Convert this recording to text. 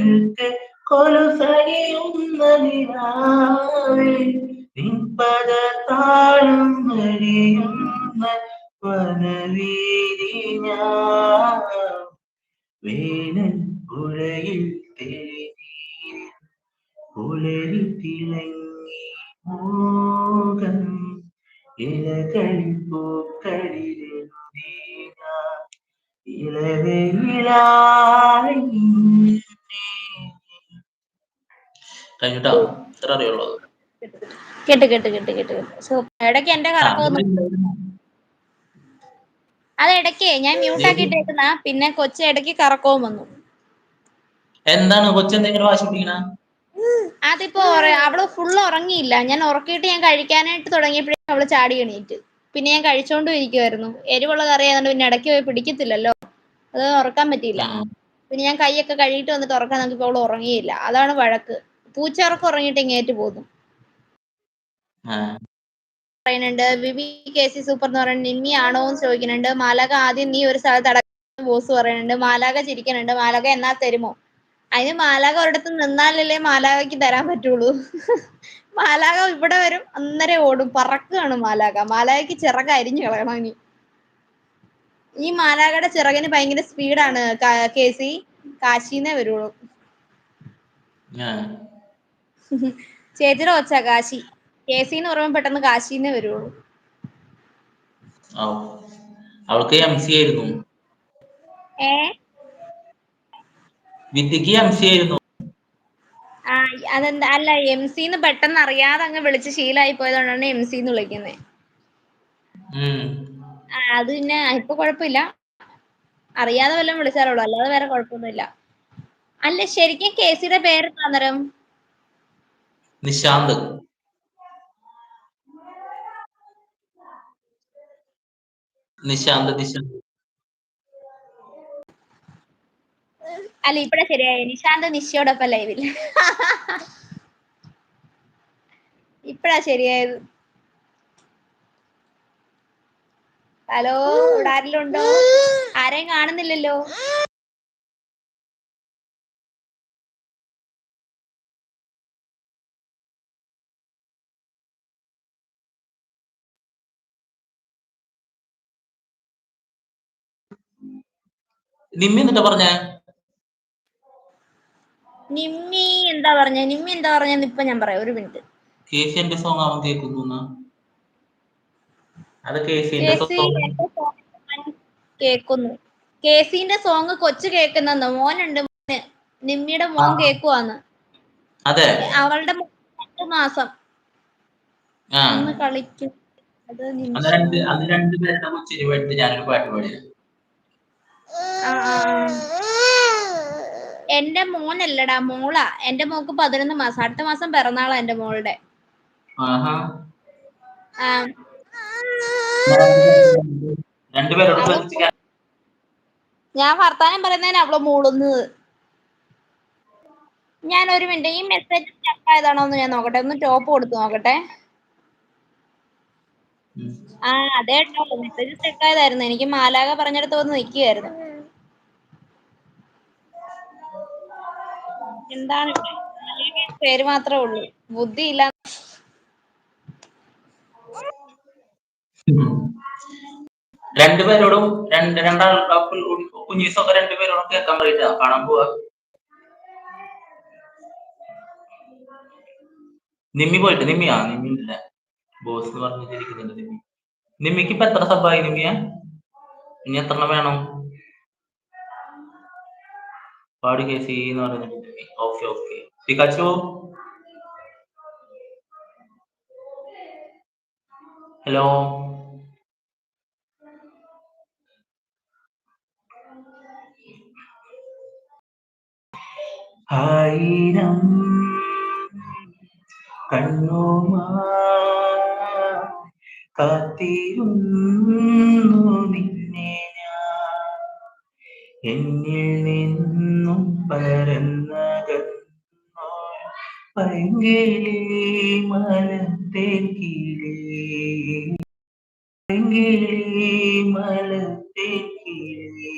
നിൽക്കെ കൊലുസണിയുന്ന നിലാവേ നിൻപദ താളം വരിയുന്ന വനവീതി ഞാൻ വേനൽ പുഴയിൽ തെളിനീരിൽ പുലരി തിളങ്ങി മോഹം ഇലകളിൽ പൂക്കളിലെഴുതി ഞാൻ ഇളവയിലായി കഴിഞ്ഞിട്ടാ ഇത്ര അറിയുള്ളത്. കേട്ട് ഇടയ്ക്ക് എന്റെ കറക്കമൊന്നും അത് ഇടയ്ക്ക് ഞാൻ മ്യൂട്ടാക്കിട്ടേക്കുന്ന പിന്നെ കൊച്ചു ഇടയ്ക്ക് കറക്കവും വന്നു. എന്താണ് കൊച്ചെന്തെങ്കിലും വാശിപ്പിക്കണ? അതിപ്പോ അവള് ഫുള്ള് ഉറങ്ങിയില്ല. ഞാൻ ഉറക്കിയിട്ട് ഞാൻ കഴിക്കാനായിട്ട് തുടങ്ങിയപ്പോഴേ അവള് ചാടി എണീറ്റ്. പിന്നെ ഞാൻ കഴിച്ചോണ്ടും ഇരിക്കുവായിരുന്നു. എരിവുള്ള കറിയായതുകൊണ്ട് പിന്നെ ഇടയ്ക്ക് പോയി പിടിക്കത്തില്ലല്ലോ, അത് ഉറക്കാൻ പറ്റിയില്ല. പിന്നെ ഞാൻ കൈയൊക്കെ കഴുകിയിട്ട് വന്നിട്ട് ഉറക്കാൻ നോക്കിയപ്പോൾ അവള് ഉറങ്ങിയില്ല. അതാണ് വഴക്ക്. പൂച്ചയുറക്കം ഉറങ്ങിയിട്ട് ഇങ്ങേറ്റ് പോകുന്നു. പറയുന്നുണ്ട് വിവി KC സൂപ്പർ എന്ന് പറയുന്നത് നിമ്മി ആണോ എന്ന് ചോദിക്കുന്നുണ്ട്. മാലാക ആദ്യം നീ ഒരു സ്ഥലത്ത് അടക്കം ബോസ് പറയുന്നുണ്ട്. മാലാക ചിരിക്കുന്നുണ്ട്. മാലാക എന്നാ തരുമോ? അതിന് മാലാക ഒരിടത്ത് നിന്നാലല്ലേ മാലാകയ്ക്ക് തരാൻ പറ്റുള്ളൂ. മാലാക ഇവിടെ വരും, അന്നേരം ഓടും, പറക്കുകയാണ് മാലാക. മാലാകയ്ക്ക് ചിറക് അരിഞ്ഞു കളയണം ഇനി. ഈ മാലാകയുടെ ചിറകിന് ഭയങ്കര സ്പീഡാണ്. KC കാശിന്നേ വരുള്ളൂ. ചേച്ചിയുടെ ഒച്ച കാശി. KC എന്ന് പറയുമ്പോൾ പെട്ടെന്ന് കാശിന്നേ വരുള്ളൂ. അവൾക്ക് MC ആയിരുന്നു. വിദ്യക്ക് MC ആയിരുന്നു. അതെന്താ അല്ല, MC ന്ന് പെട്ടെന്ന് അറിയാതെ അങ്ങ് വിളിച്ച് ശീലമായി പോയതുകൊണ്ടാണ് MC എന്ന് വിളിക്കുന്നത്. അത് പിന്നെ ഇപ്പൊ കുഴപ്പമില്ല, അറിയാതെ വല്ലതും വിളിച്ചാലുള്ളൂ, അല്ലാതെ വേറെ കുഴപ്പമൊന്നുമില്ല. അല്ല ശരിക്കും KCയുടെ പേര് അന്നേരം നിശാന്ത്. അല്ല ഇപ്പഴാ ശരിയായി. നിശാന്ത് നിശയോടൊപ്പം ലൈവിൽ. ഇപ്പഴാ ശരിയായത്. ഹലോ, ഇവിടെ ആരെങ്കിലും ഉണ്ടോ? ആരെയും കാണുന്നില്ലല്ലോ. നിമ്മി എന്താ പറഞ്ഞേ? നിമ്മി എന്താ പറഞ്ഞെന്ന് ഇപ്പൊ ഞാൻ പറയാം, ഒരു മിനിറ്റ്. KC എന്റെ സോങ് അവൻ കേൾക്കുന്നു. അത് കേക്കുന്നു. KCന്റെ സോങ് കൊച്ചു കേൾക്കുന്നെന്ന്. മോനുണ്ട് മോന്, നിമ്മിയുടെ മോൻ കേക്കുവാന്ന്. അതെ, അവളുടെ 2 മാസം ഒന്ന് കളിക്കും. രണ്ടുപേരുടെ കൊച്ചിന് വേണ്ടി ഞാനൊരു പാട്ട് പാടി. എന്റെ മോനല്ലടാ, മോളാ. എന്റെ മോക്ക് 11 മാസം. അടുത്ത മാസം പിറന്നാളാ എന്റെ മോളുടെ. ഞാൻ വർത്താനം പറയുന്നതിന് അവള് മൂളുന്നത്. ഞാൻ ഒരു മിനിറ്റ്, ഈ മെസ്സേജ് സ്റ്റക്ക് ആയതാണോ എന്ന് ഞാൻ നോക്കട്ടെ, ഒന്ന് ടോപ്പ് കൊടുത്തു നോക്കട്ടെ. അതെ കേട്ടോ, മെസ്സേജ് സ്റ്റക്ക് ആയതായിരുന്നു. എനിക്ക് മാലാക പറഞ്ഞെടുത്ത് വന്ന് നിൽക്കുകയായിരുന്നു. എന്താണ് പേര് മാത്രമേ ഉള്ളൂ, ബുദ്ധിയില്ല. രണ്ടുപേരോടും കുഞ്ഞീസൊക്കെ രണ്ടുപേരോടും കേൾക്കാൻ പറയില്ല, കാണാൻ പോവാ. നിമ്മി പോയിട്ട് നിമ്മിയില്ല, ബോസ് പറഞ്ഞിരിക്കുന്നുണ്ട്. നിമ്മിക്ക് ഇപ്പൊ എത്ര സബ്ബായി നിമ്മിയ? ഇനി എത്ര വേണം? പാടി KC എന്ന് പറഞ്ഞിട്ട്. Okay Pikachu. ഹലോ, ആയിരം കണ്ണുമാ കാത്തിരുന്നു നിന്നെ ഞാൻ, എന്നിൽ നിന്നും പരന്നകന്നോ പൈങ്കിളി മലത്തെ കിളി, മലത്തെ കിളി.